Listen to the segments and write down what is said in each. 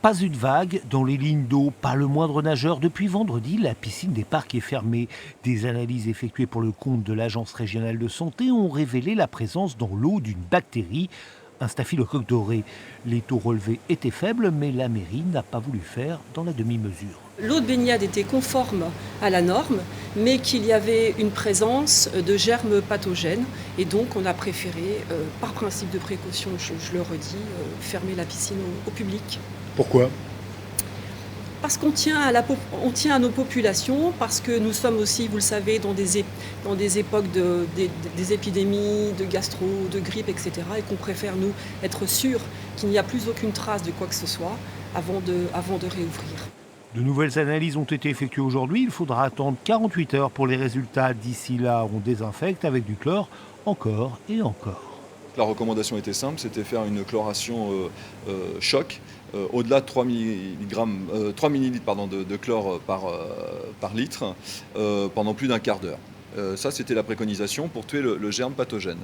Pas une vague dans les lignes d'eau, pas le moindre nageur. Depuis vendredi, la piscine des parcs est fermée. Des analyses effectuées pour le compte de l'Agence régionale de santé ont révélé la présence dans l'eau d'une bactérie, un staphylocoque doré. Les taux relevés étaient faibles, mais la mairie n'a pas voulu faire dans la demi-mesure. L'eau de baignade était conforme à la norme, mais qu'il y avait une présence de germes pathogènes. Et donc, on a préféré, par principe de précaution, je le redis, fermer la piscine au public. Pourquoi ? Parce qu'on tient on tient à nos populations, parce que nous sommes aussi, vous le savez, dans des époques des épidémies, de gastro, de grippe, etc. Et qu'on préfère, nous, être sûrs qu'il n'y a plus aucune trace de quoi que ce soit avant de réouvrir. De nouvelles analyses ont été effectuées aujourd'hui. Il faudra attendre 48 heures pour les résultats. D'ici là, on désinfecte avec du chlore encore et encore. La recommandation était simple, c'était faire une chloration choc au-delà de 3 millilitres de chlore par litre pendant plus d'un quart d'heure. Ça, c'était la préconisation pour tuer le germe pathogène.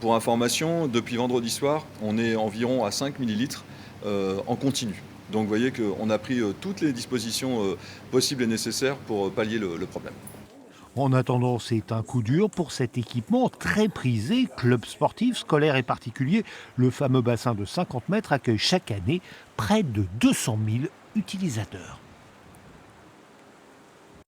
Pour information, depuis vendredi soir, on est environ à 5 millilitres en continu. Donc vous voyez qu'on a pris toutes les dispositions possibles et nécessaires pour pallier le problème. En attendant, c'est un coup dur pour cet équipement très prisé. Clubs sportifs, scolaires et particuliers, le fameux bassin de 50 mètres accueille chaque année près de 200 000 utilisateurs.